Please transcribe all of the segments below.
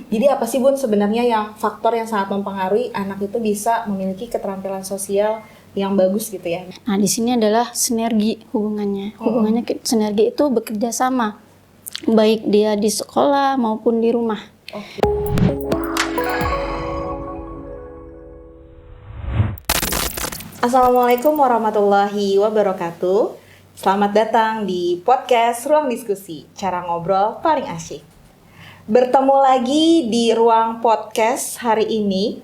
Jadi apa sih Bun sebenarnya yang faktor yang sangat mempengaruhi anak itu bisa memiliki keterampilan sosial yang bagus gitu ya? Nah, di sini adalah sinergi hubungannya. Hubungannya sinergi itu bekerja sama, baik dia di sekolah maupun di rumah. Assalamualaikum warahmatullahi wabarakatuh. Selamat datang di podcast Ruang Diskusi, cara ngobrol paling asyik. Bertemu lagi di Ruang Podcast hari ini.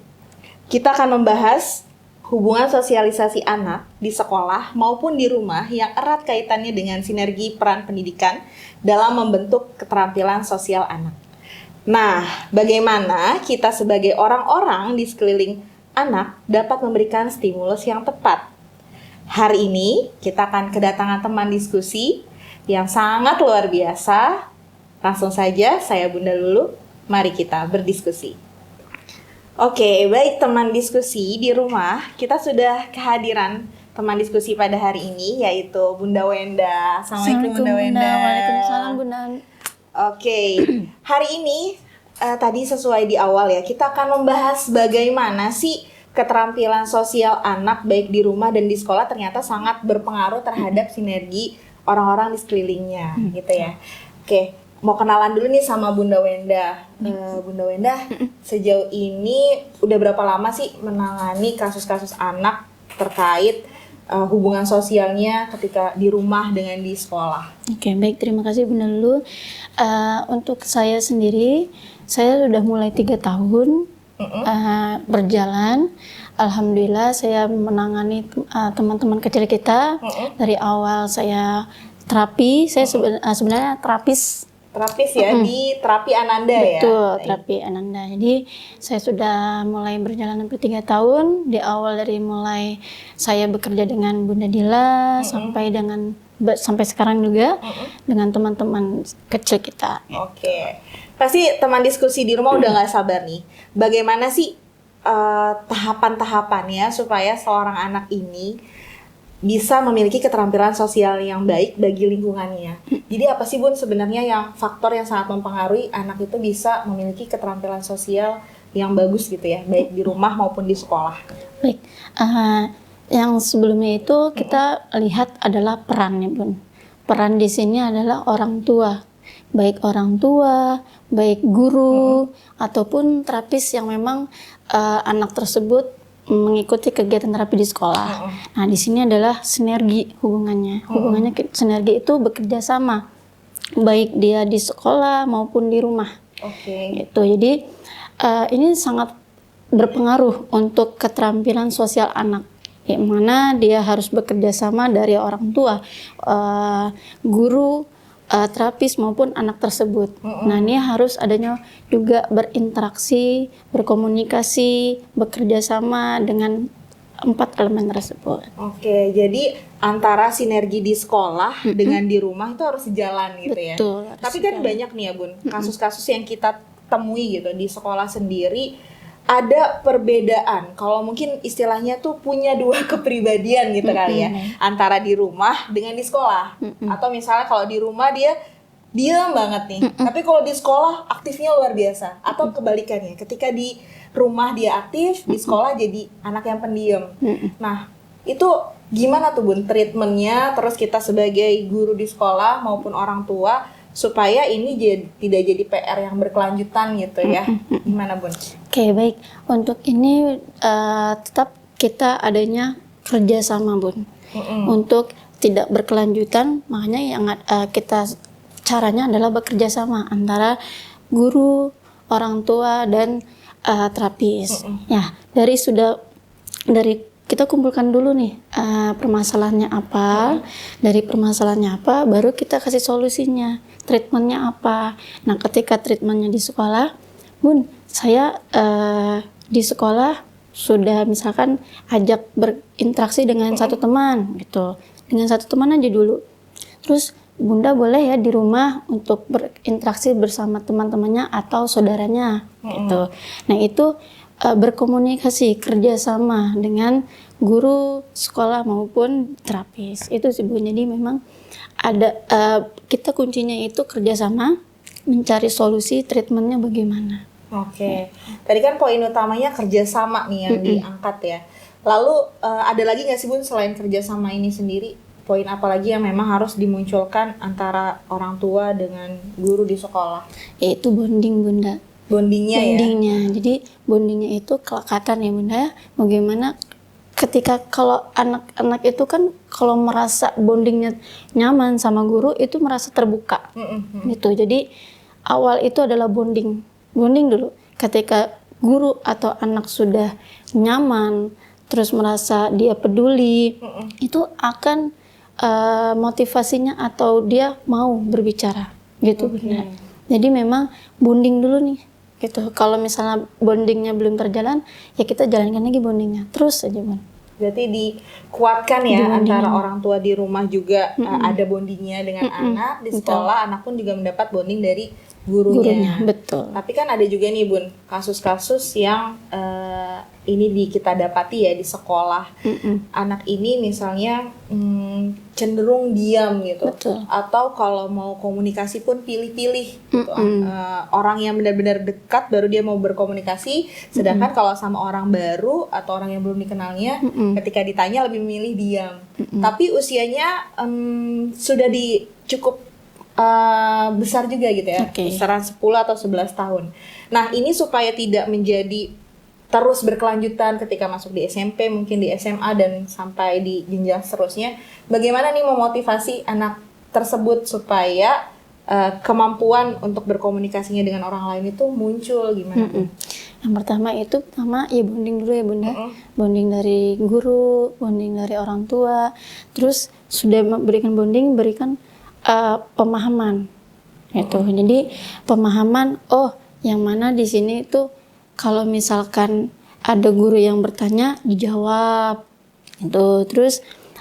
Kita akan membahas hubungan sosialisasi anak di sekolah maupun di rumah yang erat kaitannya dengan sinergi peran pendidikan dalam membentuk keterampilan sosial anak. Nah, bagaimana kita sebagai orang-orang di sekeliling anak dapat memberikan stimulus yang tepat? Hari ini kita akan kedatangan teman diskusi yang sangat luar biasa. Langsung saja saya Bunda Lulu, mari kita berdiskusi. Oke, baik teman diskusi di rumah, kita sudah kehadiran teman diskusi pada hari ini yaitu Bunda Wenda. Assalamualaikum Bunda Wenda. Waalaikumsalam Bunda. Oke, hari ini tadi sesuai di awal ya, kita akan membahas bagaimana sih keterampilan sosial anak baik di rumah dan di sekolah ternyata sangat berpengaruh terhadap sinergi orang-orang di sekelilingnya gitu ya. Oke, mau kenalan dulu nih sama Bunda Wenda. Bunda Wenda, sejauh ini udah berapa lama sih menangani kasus-kasus anak terkait hubungan sosialnya ketika di rumah dengan di sekolah? Oke, baik, terima kasih Bunda Lulu. Untuk saya sendiri, saya sudah mulai 3 tahun berjalan. Alhamdulillah saya menangani teman-teman kecil kita. Dari awal saya terapi, saya sebenarnya terapis ya di Terapi Ananda ya? Betul, Terapi Ananda. Jadi saya sudah mulai berjalan sampai 3 tahun. Di awal dari mulai saya bekerja dengan Bunda Dila sampai sekarang juga dengan teman-teman kecil kita. Oke. Pasti teman diskusi di rumah udah gak sabar nih. Bagaimana sih tahapan-tahapannya supaya seorang anak ini bisa memiliki keterampilan sosial yang baik bagi lingkungannya. Jadi apa sih Bun sebenarnya yang faktor yang sangat mempengaruhi anak itu bisa memiliki keterampilan sosial yang bagus gitu ya, baik di rumah maupun di sekolah? Baik, yang sebelumnya itu kita lihat adalah perannya Bun. Peran di sini adalah orang tua. Baik orang tua, baik guru, ataupun terapis yang memang anak tersebut mengikuti kegiatan terapi di sekolah. Nah, di sini adalah sinergi hubungannya. Hubungannya sinergi itu bekerja sama, baik dia di sekolah maupun di rumah. Gitu. Jadi ini sangat berpengaruh untuk keterampilan sosial anak. Yang mana dia harus bekerja sama dari orang tua, guru, terapis maupun anak tersebut. Nah, ini harus adanya juga berinteraksi, berkomunikasi, bekerja sama dengan 4 elemen tersebut. Oke, jadi antara sinergi di sekolah dengan di rumah itu harus sejalan gitu ya. Betul. Tapi kan banyak nih ya Bun, kasus-kasus yang kita temui gitu di sekolah sendiri. Ada perbedaan, kalau mungkin istilahnya tuh punya 2 kepribadian gitu kali ya, antara di rumah dengan di sekolah. Atau misalnya kalau di rumah dia diam banget nih, tapi kalau di sekolah aktifnya luar biasa. Atau kebalikannya, ketika di rumah dia aktif, di sekolah jadi anak yang pendiam. Nah, itu gimana tuh Bun treatmentnya, terus kita sebagai guru di sekolah maupun orang tua, supaya ini tidak jadi PR yang berkelanjutan gitu ya. Gimana Bun? Oke, baik. Untuk ini tetap kita adanya kerjasama Bun. Untuk tidak berkelanjutan, makanya yang kita caranya adalah bekerja sama antara guru, orang tua, dan terapis. Ya, dari kita kumpulkan dulu nih permasalahannya apa, dari permasalahannya apa, baru kita kasih solusinya, treatmentnya apa. Nah, ketika treatmentnya di sekolah, Bun, saya di sekolah sudah misalkan ajak berinteraksi dengan satu teman gitu, dengan satu teman aja dulu. Terus Bunda boleh ya di rumah untuk berinteraksi bersama teman-temannya atau saudaranya gitu. Nah, itu berkomunikasi kerjasama dengan guru sekolah maupun terapis itu sih Bu. Jadi memang ada kita kuncinya itu kerjasama, mencari solusi treatmentnya bagaimana. Oke. Tadi kan poin utamanya kerjasama nih yang diangkat ya. Lalu ada lagi nggak sih Bun selain kerjasama ini sendiri? Poin apa lagi yang memang harus dimunculkan antara orang tua dengan guru di sekolah? Yaitu bonding Bunda. Bondingnya ya? Bondingnya. Jadi bondingnya itu kelekatan ya Bunda ya. Bagaimana ketika kalau anak-anak itu kan kalau merasa bondingnya nyaman sama guru itu merasa terbuka. Gitu. Jadi awal itu adalah bonding dulu. Ketika guru atau anak sudah nyaman, terus merasa dia peduli, itu akan motivasinya atau dia mau berbicara, gitu benar. Jadi memang bonding dulu nih, gitu. Kalau misalnya bondingnya belum terjalan, ya kita jalankan lagi bondingnya, terus aja Bun. Berarti dikuatkan ya antara orang tua di rumah juga ada bondingnya dengan anak, di sekolah anak pun juga mendapat bonding dari gurunya. Betul. Tapi kan ada juga nih Bun, kasus-kasus yang ini kita dapati ya di sekolah. Anak ini misalnya cenderung diam gitu. Betul. Atau kalau mau komunikasi pun pilih-pilih gitu. Orang yang benar-benar dekat baru dia mau berkomunikasi, sedangkan kalau sama orang baru atau orang yang belum dikenalnya, ketika ditanya lebih memilih diam. Tapi usianya sudah cukup besar juga gitu ya, kisaran 10 atau 11 tahun. Nah ini supaya tidak menjadi terus berkelanjutan ketika masuk di SMP, mungkin di SMA dan sampai di jenjang seterusnya, bagaimana nih memotivasi anak tersebut supaya kemampuan untuk berkomunikasinya dengan orang lain itu muncul, gimana? Yang pertama ya bonding dulu ya Bunda. Bonding dari guru, bonding dari orang tua, terus sudah berikan pemahaman gitu. Jadi pemahaman, yang mana di sini itu kalau misalkan ada guru yang bertanya dijawab gitu. Terus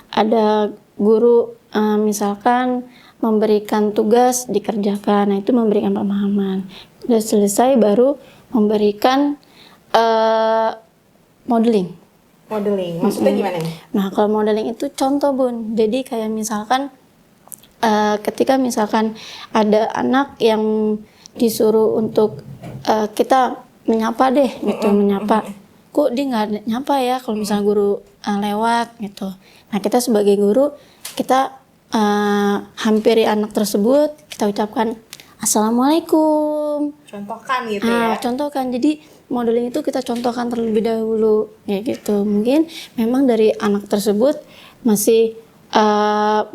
ada guru misalkan memberikan tugas dikerjakan, nah itu memberikan pemahaman. Udah selesai baru memberikan modeling. Maksudnya gimana nih? Nah kalau modeling itu contoh Bun. Jadi kayak misalkan ketika misalkan ada anak yang disuruh untuk kita menyapa deh gitu, menyapa. Kok dia nggak nyapa ya kalau misalnya guru lewat gitu. Nah kita sebagai guru kita hampiri anak tersebut, kita ucapkan Assalamualaikum. Contohkan gitu ya. Contohkan. Jadi modeling itu kita contohkan terlebih dahulu ya gitu. Mungkin memang dari anak tersebut masih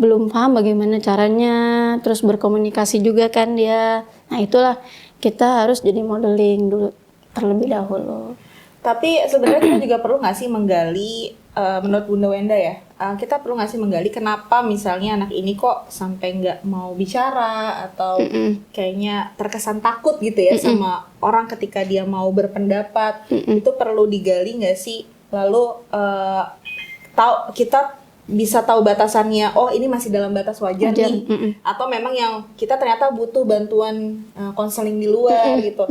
belum paham bagaimana caranya, terus berkomunikasi juga kan dia. Nah itulah kita harus jadi modeling dulu terlebih dahulu. Tapi sebenarnya kita juga perlu nggak sih menggali, menurut Bunda Wenda ya, kita perlu nggak sih menggali kenapa misalnya anak ini kok sampai nggak mau bicara atau kayaknya terkesan takut gitu ya sama orang ketika dia mau berpendapat. Itu perlu digali nggak sih? Lalu kita bisa tahu batasannya, ini masih dalam batas wajar nih, atau memang yang kita ternyata butuh bantuan konseling di luar gitu.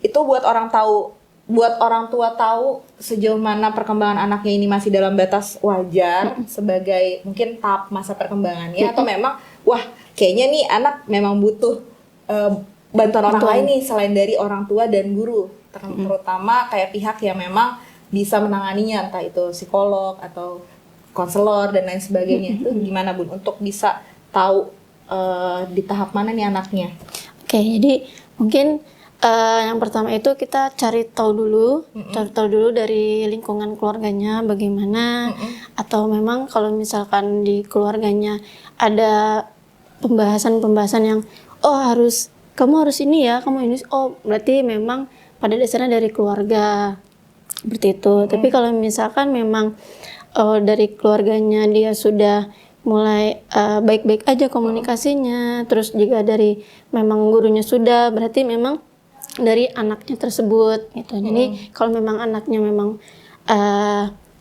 Itu buat orang tua tahu sejauh mana perkembangan anaknya ini masih dalam batas wajar sebagai mungkin tahap masa perkembangannya, atau memang kayaknya nih anak memang butuh bantuan orang lain nih selain dari orang tua dan guru, terutama kayak pihak yang memang bisa menanganinya, entah itu psikolog atau konselor dan lain sebagainya. Itu gimana Bun untuk bisa tahu di tahap mana nih anaknya? Oke, jadi mungkin yang pertama itu kita cari tahu dulu dari lingkungan keluarganya bagaimana, atau memang kalau misalkan di keluarganya ada pembahasan yang kamu harus ini ya, kamu ini, berarti memang pada dasarnya dari keluarga seperti itu. Tapi kalau misalkan memang dari keluarganya dia sudah mulai baik-baik aja komunikasinya, terus juga dari memang gurunya sudah, berarti memang dari anaknya tersebut gitu. Jadi kalau memang anaknya memang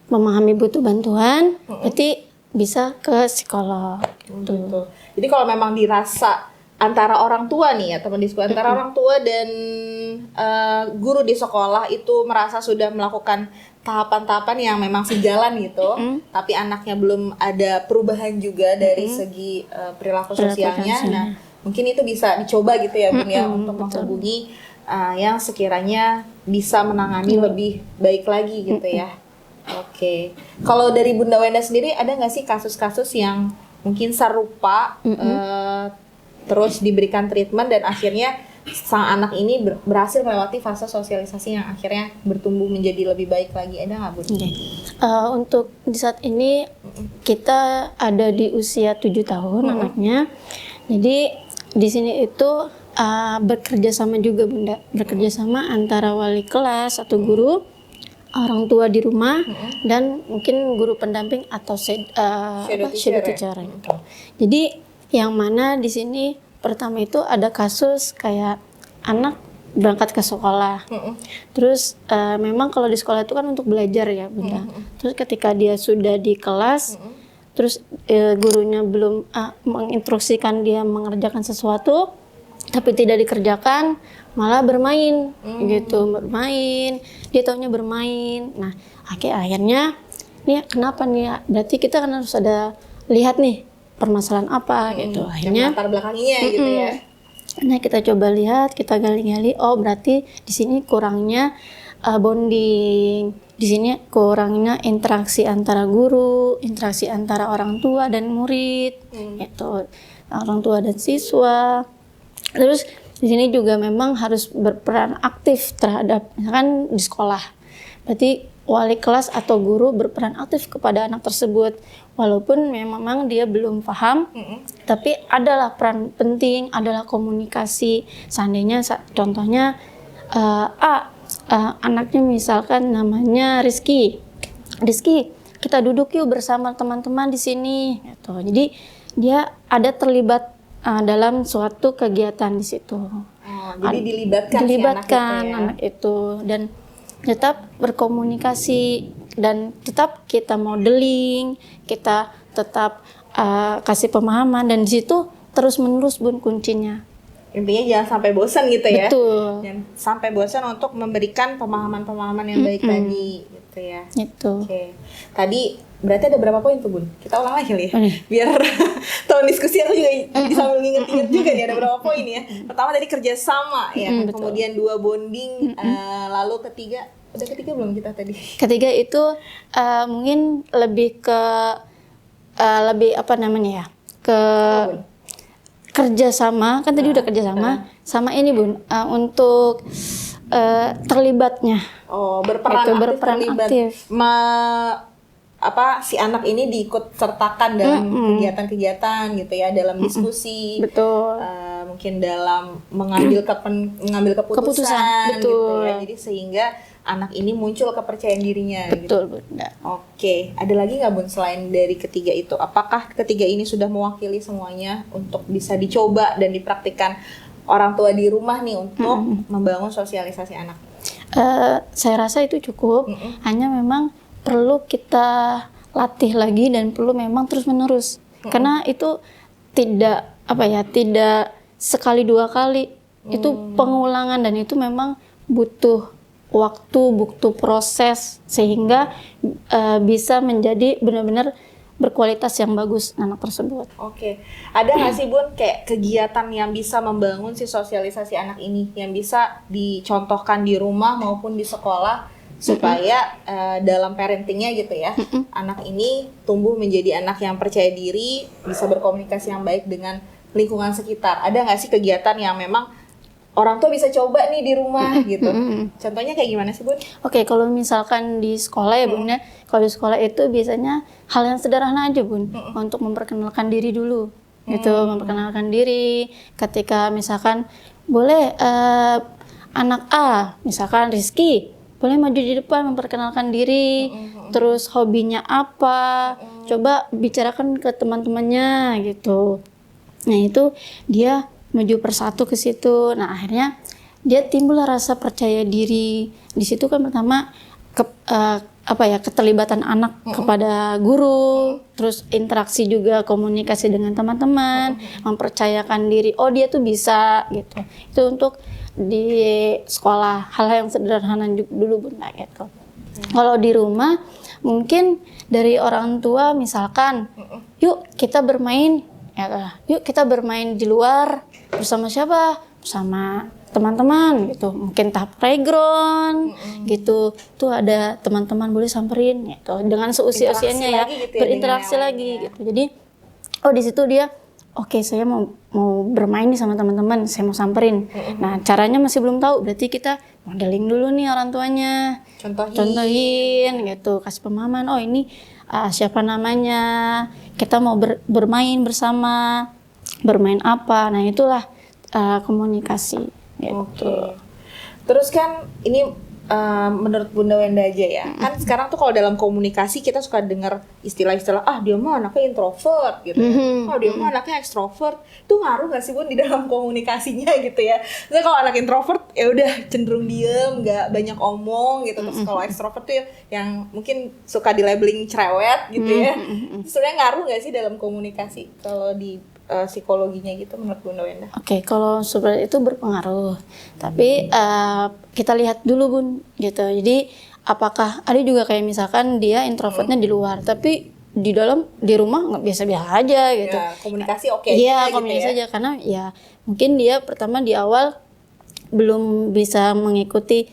memahami butuh bantuan, berarti bisa ke psikolog gitu. Jadi kalau memang dirasa antara orang tua nih ya, teman diskusi antara orang tua dan guru di sekolah itu merasa sudah melakukan tahapan-tahapan yang memang sejalan gitu, tapi anaknya belum ada perubahan juga dari segi perilaku sosialnya. Nah, mungkin itu bisa dicoba gitu ya Bun ya, untuk menghubungi yang sekiranya bisa menangani lebih baik lagi gitu ya. Oke. Kalau dari Bunda Wenda sendiri ada nggak sih kasus-kasus yang mungkin serupa terus diberikan treatment dan akhirnya sang anak ini berhasil melewati fase sosialisasi yang akhirnya bertumbuh menjadi lebih baik lagi, ada nggak Bu? Untuk di saat ini kita ada di usia 7 tahun anaknya. Jadi di sini itu bekerja sama juga Bunda, bekerja sama antara wali kelas atau guru, orang tua di rumah, dan mungkin guru pendamping atau shadow teacher gitu. Jadi yang mana di sini pertama itu ada kasus kayak anak berangkat ke sekolah. Terus memang kalau di sekolah itu kan untuk belajar ya Bunda. Terus ketika dia sudah di kelas, terus gurunya belum menginstruksikan dia mengerjakan sesuatu, tapi tidak dikerjakan, malah bermain gitu, bermain. Dia taunya bermain. Nah, akhirnya nih kenapa nih? Berarti kita kan harus ada lihat nih permasalahan apa gitu. Akhirnya latar belakangnya gitu ya. Nah, kita coba lihat, kita gali-gali, oh berarti di sini kurangnya bonding. Di sini kurangnya interaksi antara guru, interaksi antara orang tua dan murid. Gitu. Orang tua dan siswa. Terus di sini juga memang harus berperan aktif terhadap misalkan di sekolah. Berarti wali kelas atau guru berperan aktif kepada anak tersebut, walaupun memang dia belum paham, tapi adalah peran penting, adalah komunikasi. Seandainya contohnya anaknya misalkan namanya Rizky, kita duduk yuk bersama teman-teman di sini. Gitu. Jadi dia ada terlibat dalam suatu kegiatan di situ. Jadi dilibatkan anak itu dan tetap berkomunikasi dan tetap kita modeling, kita tetap kasih pemahaman dan di situ terus menerus Bun kuncinya. Intinya jangan sampai bosan gitu ya. Betul. Jangan sampai bosan untuk memberikan pemahaman-pemahaman yang baik tadi gitu ya. Itu. Oke. Tadi berarti ada berapa poin tuh Bun? Kita ulang lagi ya. Biar tahun diskusi aku juga bisa mengingat-ingat juga nih ada berapa poin ya. Pertama tadi kerjasama ya, kemudian 2 bonding, lalu ketiga, udah ketiga belum kita tadi? Ketiga itu mungkin lebih ke lebih apa namanya ya? Ke kerjasama, kan tadi udah kerjasama, sama ini Bun, untuk terlibatnya. Berperan aktif. Si anak ini diikut sertakan dalam kegiatan-kegiatan gitu ya, dalam diskusi. Betul. Mungkin dalam mengambil keputusan gitu ya. Jadi sehingga anak ini muncul kepercayaan dirinya. Betul, gitu. Bunda. Oke, ada lagi nggak Bun selain dari ketiga itu? Apakah ketiga ini sudah mewakili semuanya untuk bisa dicoba dan dipraktikkan orang tua di rumah nih untuk membangun sosialisasi anak? Saya rasa itu cukup. Hanya memang perlu kita latih lagi dan perlu memang terus-menerus. Karena itu tidak sekali 2 kali. Itu pengulangan dan itu memang butuh waktu, butuh proses sehingga bisa menjadi benar-benar berkualitas yang bagus anak tersebut. Oke. Ada nggak sih Bun kayak kegiatan yang bisa membangun si sosialisasi anak ini yang bisa dicontohkan di rumah maupun di sekolah supaya dalam parentingnya gitu ya, anak ini tumbuh menjadi anak yang percaya diri, bisa berkomunikasi yang baik dengan lingkungan sekitar. Ada nggak sih kegiatan yang memang orang tua bisa coba nih di rumah gitu? Contohnya kayak gimana sih Bun? Oke, kalau misalkan di sekolah ya Bun ya, kalau di sekolah itu biasanya hal yang sederhana aja Bun, untuk memperkenalkan diri dulu, gitu, memperkenalkan diri. Ketika misalkan boleh anak A, misalkan Rizky, boleh maju di depan memperkenalkan diri, terus hobinya apa, coba bicarakan ke teman-temannya gitu. Nah itu dia maju persatu ke situ. Nah akhirnya dia timbul rasa percaya diri. Di situ kan pertama keterlibatan anak kepada guru, terus interaksi juga komunikasi dengan teman-teman, mempercayakan diri. Oh dia tuh bisa gitu. Itu untuk di sekolah hal yang sederhana dulu Bunda gitu. Kalau di rumah mungkin dari orang tua misalkan, yuk kita bermain di luar bersama siapa? Bersama teman-teman gitu, mungkin tahap playground gitu, tuh ada teman-teman boleh samperin gitu dengan seusia-usianya ya, gitu berinteraksi lagi gitu. Jadi di situ dia oke, saya mau bermain nih sama teman-teman, saya mau samperin. Nah, caranya masih belum tahu, berarti kita modeling dulu nih orang tuanya. Contohin gitu, kasih pemahaman, ini siapa namanya, kita mau bermain bersama, bermain apa. Nah, itulah komunikasi gitu. Oke. Terus kan ini menurut Bunda Wenda aja ya, kan sekarang tuh kalau dalam komunikasi kita suka dengar istilah-istilah dia mah anaknya introvert gitu, dia mah anaknya ekstrovert. Itu ngaruh nggak sih Bun di dalam komunikasinya gitu ya? Misalnya kalau anak introvert ya udah cenderung diem, nggak banyak omong gitu. Terus kalau ekstrovert tuh yang mungkin suka di labeling cerewet gitu ya. Sebenarnya ngaruh nggak sih dalam komunikasi kalau di psikologinya gitu menurut Bunda Wenda? Oke, kalau seperti itu berpengaruh. Tapi kita lihat dulu Bun gitu. Jadi apakah ada juga kayak misalkan dia introvertnya di luar, tapi di dalam di rumah nggak biasa-biasa aja gitu. Ya, komunikasi oke. Iya, gitu komunikasi ya. aja karena ya mungkin dia pertama di awal belum bisa mengikuti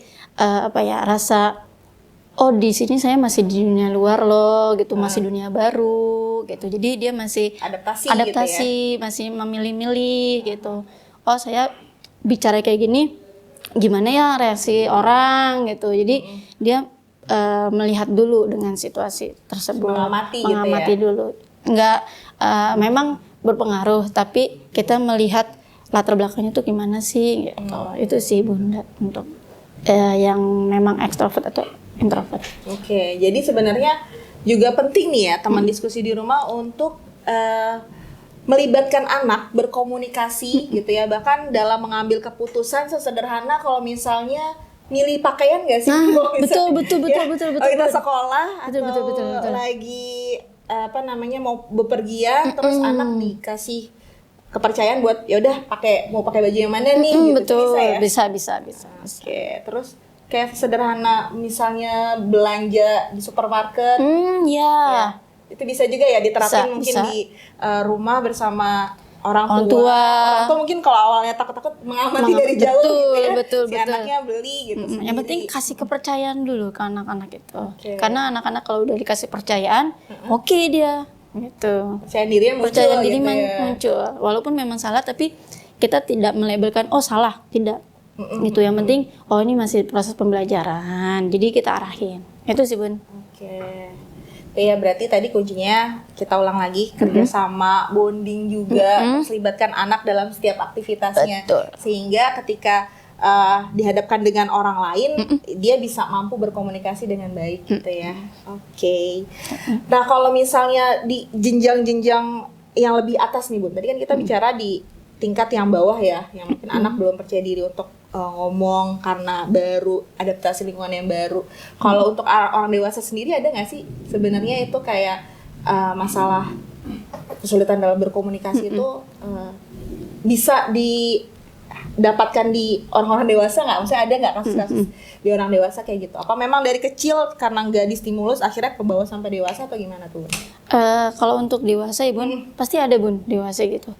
rasa di sini saya masih di dunia luar loh gitu, masih dunia baru gitu. Jadi dia masih adaptasi gitu ya? masih memilih-milih gitu. Saya bicara kayak gini, gimana ya reaksi orang gitu. Jadi dia melihat dulu dengan situasi tersebut, mengamati gitu ya? dulu. Enggak, memang berpengaruh, tapi kita melihat latar belakangnya tuh gimana sih gitu. Itu sih Bunda untuk yang memang ekstrovert atau introvert. Oke, jadi sebenarnya juga penting nih ya teman diskusi di rumah untuk melibatkan anak berkomunikasi gitu ya, bahkan dalam mengambil keputusan sesederhana kalau misalnya milih pakaian nggak sih? Betul. Kalau kita sekolah betul. lagi mau bepergian terus anak dikasih kepercayaan buat ya udah mau pakai baju yang mana nih gitu. Betul, bisa ya? bisa. Oke, terus kayak sederhana misalnya belanja di supermarket, ya, itu bisa juga ya diterapin mungkin bisa. Di rumah bersama orang tua. Orang tua mungkin kalau awalnya takut-takut mengamati dari jauh gitu ya, betul. anaknya beli gitu. Yang penting kasih kepercayaan dulu ke anak-anak itu, karena anak-anak kalau udah dikasih percayaan, oke dia gitu. Percaya diri muncul, walaupun memang salah, tapi kita tidak melabelkan salah, tidak. Gitu, yang penting ini masih proses pembelajaran, jadi kita arahin itu sih Bun. Oke. Ya berarti tadi kuncinya kita ulang lagi, kerjasama, bonding juga, melibatkan anak dalam setiap aktivitasnya. Betul. Sehingga ketika dihadapkan dengan orang lain, dia bisa mampu berkomunikasi dengan baik gitu ya. Oke. Nah kalau misalnya di jenjang-jenjang yang lebih atas nih Bun, tadi kan kita bicara di tingkat yang bawah ya, yang mungkin anak belum percaya diri untuk ngomong karena baru adaptasi lingkungan yang baru. Kalau untuk orang dewasa sendiri ada nggak sih sebenarnya itu kayak masalah kesulitan dalam berkomunikasi itu bisa didapatkan di orang-orang dewasa nggak? Maksudnya ada nggak kasus-kasus di orang dewasa kayak gitu? Apa memang dari kecil karena nggak distimulus akhirnya ke bawah sampai dewasa atau gimana tuh? Kalau untuk dewasa ya Bun, pasti ada Bun dewasa gitu.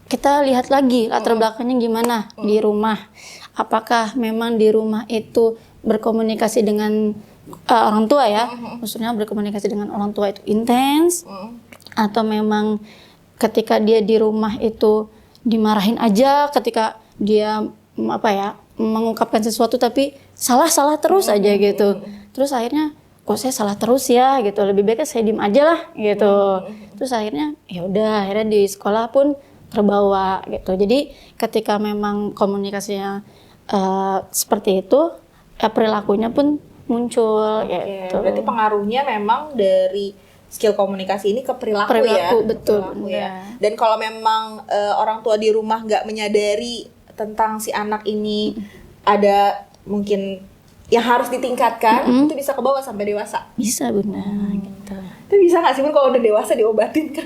Kita lihat lagi latar belakangnya gimana di rumah. Apakah memang di rumah itu berkomunikasi dengan orang tua ya? Maksudnya berkomunikasi dengan orang tua itu intens, atau memang ketika dia di rumah itu dimarahin aja ketika dia mengungkapkan sesuatu tapi salah terus aja gitu. Terus akhirnya kok saya salah terus ya gitu. Lebih baik saya diem aja lah gitu. Terus akhirnya akhirnya di sekolah pun terbawa gitu. Jadi ketika memang komunikasinya seperti itu, perilakunya pun muncul gitu. Berarti pengaruhnya memang dari skill komunikasi ini ke perilaku ya. Betul. Ya. Dan kalau memang orang tua di rumah nggak menyadari tentang si anak ini ada mungkin yang harus ditingkatkan, itu bisa ke bawah sampai dewasa. Bisa benar gitu. Itu bisa nggak sih Bun kalau udah dewasa diobatin kan?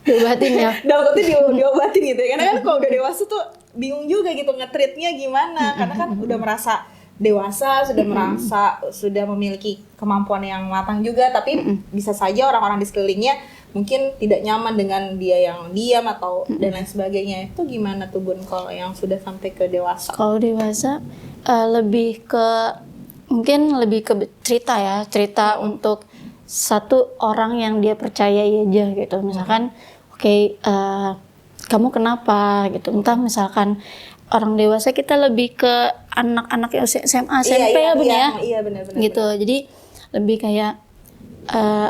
Diobatin ya. Diobatin gitu ya. Karena kan kalau udah dewasa tuh bingung juga gitu nge-treatnya gimana. Karena kan udah merasa dewasa, sudah merasa sudah memiliki kemampuan yang matang juga, tapi bisa saja orang-orang di sekelilingnya mungkin tidak nyaman dengan dia yang diam atau dan lain sebagainya. Itu gimana tuh Bun kalau yang sudah sampai ke dewasa? Kalau dewasa lebih ke mungkin lebih ke cerita untuk satu orang yang dia percayai aja gitu. Misalkan oke, kamu kenapa gitu. Entah misalkan orang dewasa kita lebih ke anak-anak yang SMA, SMP ya Bun ya. Iya benar. Gitu. Jadi lebih kayak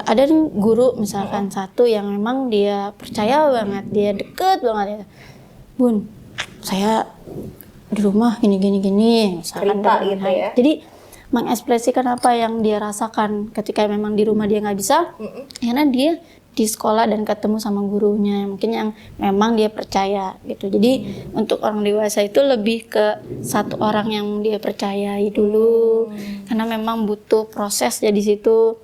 ada nih guru misalkan satu yang memang dia percaya banget, dia deket banget ya. Bun, saya di rumah gini misalkan Cerita gitu ya. Jadi mengekspresikan apa yang dia rasakan ketika memang di rumah dia nggak bisa, karena dia di sekolah dan ketemu sama gurunya mungkin yang memang dia percaya gitu. Jadi untuk orang dewasa itu lebih ke satu orang yang dia percayai dulu, karena memang butuh proses ya di situ.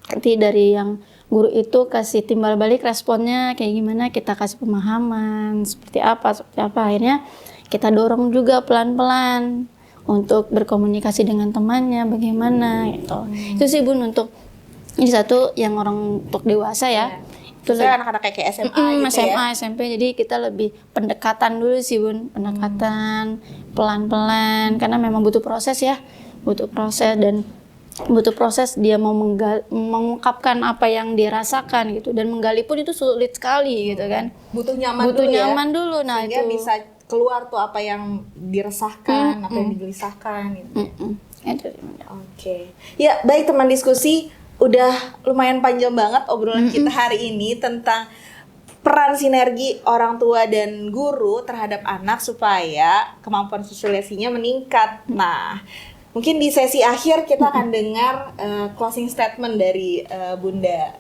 Nanti dari yang guru itu kasih timbal balik responnya kayak gimana, kita kasih pemahaman seperti apa, akhirnya kita dorong juga pelan-pelan untuk berkomunikasi dengan temannya bagaimana gitu. Itu sih Bun untuk ini satu yang orang untuk dewasa ya. Itu anak-anak kayak SMA gitu SMA, ya. SMP, jadi kita lebih pendekatan dulu sih Bun, pendekatan pelan-pelan karena memang butuh proses ya, dan butuh proses dia mau mengungkapkan apa yang dia rasakan gitu, dan menggali pun itu sulit sekali gitu kan. Butuh nyaman dulu. Nah sehingga itu bisa keluar tuh apa yang diresahkan, apa yang digelisahkan gitu. Oke. Ya, baik teman diskusi, udah lumayan panjang banget obrolan kita hari ini tentang peran sinergi orang tua dan guru terhadap anak supaya kemampuan sosialisasinya meningkat. Nah, mungkin di sesi akhir kita akan dengar closing statement dari Bunda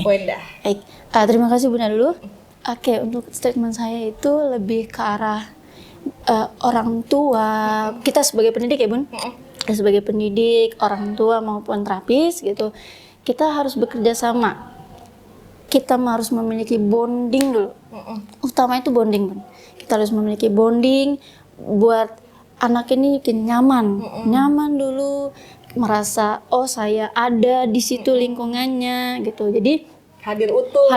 Wenda. Baik, terima kasih Bunda dulu. Oke, untuk statement saya itu lebih ke arah orang tua, kita sebagai pendidik ya Bun, kita sebagai pendidik, orang tua maupun terapis gitu, kita harus bekerja sama. Kita harus memiliki bonding dulu. Utama itu bonding Bun. Kita harus memiliki bonding buat anak ini bikin nyaman dulu, merasa oh saya ada di situ lingkungannya gitu. Jadi hadir utuh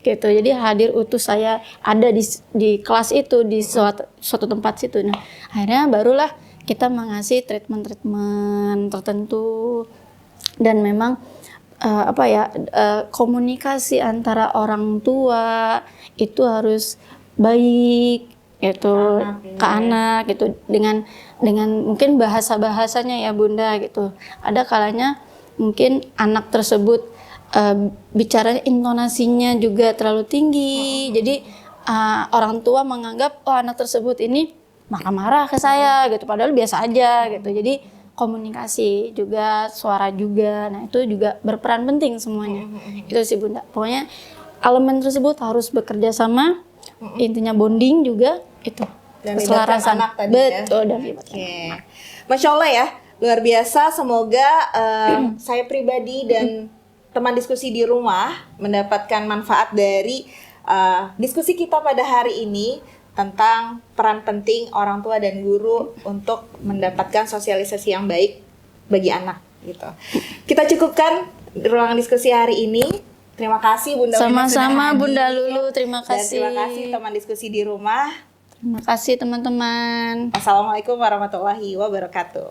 gitu. Jadi hadir utuh, saya ada di kelas itu, di suatu tempat situ. Nah, akhirnya barulah kita mengasih treatment tertentu, dan memang komunikasi antara orang tua itu harus baik gitu ke anak gitu, dengan mungkin bahasanya ya Bunda gitu. Ada kalanya mungkin anak tersebut bicara intonasinya juga terlalu tinggi, jadi orang tua menganggap oh anak tersebut ini marah ke saya gitu, padahal biasa aja gitu. Jadi komunikasi juga, suara juga, nah itu juga berperan penting semuanya. Itu sih Bunda, pokoknya elemen tersebut harus bekerja sama, intinya bonding juga itu, dan keselarasan anak tadi betul ya. Dan Masya Allah ya, luar biasa. Semoga saya pribadi dan teman diskusi di rumah mendapatkan manfaat dari diskusi kita pada hari ini tentang peran penting orang tua dan guru untuk mendapatkan sosialisasi yang baik bagi anak gitu. Kita cukupkan ruangan diskusi hari ini. Terima kasih Bunda Wenda. Sama-sama Bunda Lulu, terima kasih. Dan terima kasih teman diskusi di rumah. Terima kasih teman-teman. Assalamualaikum warahmatullahi wabarakatuh.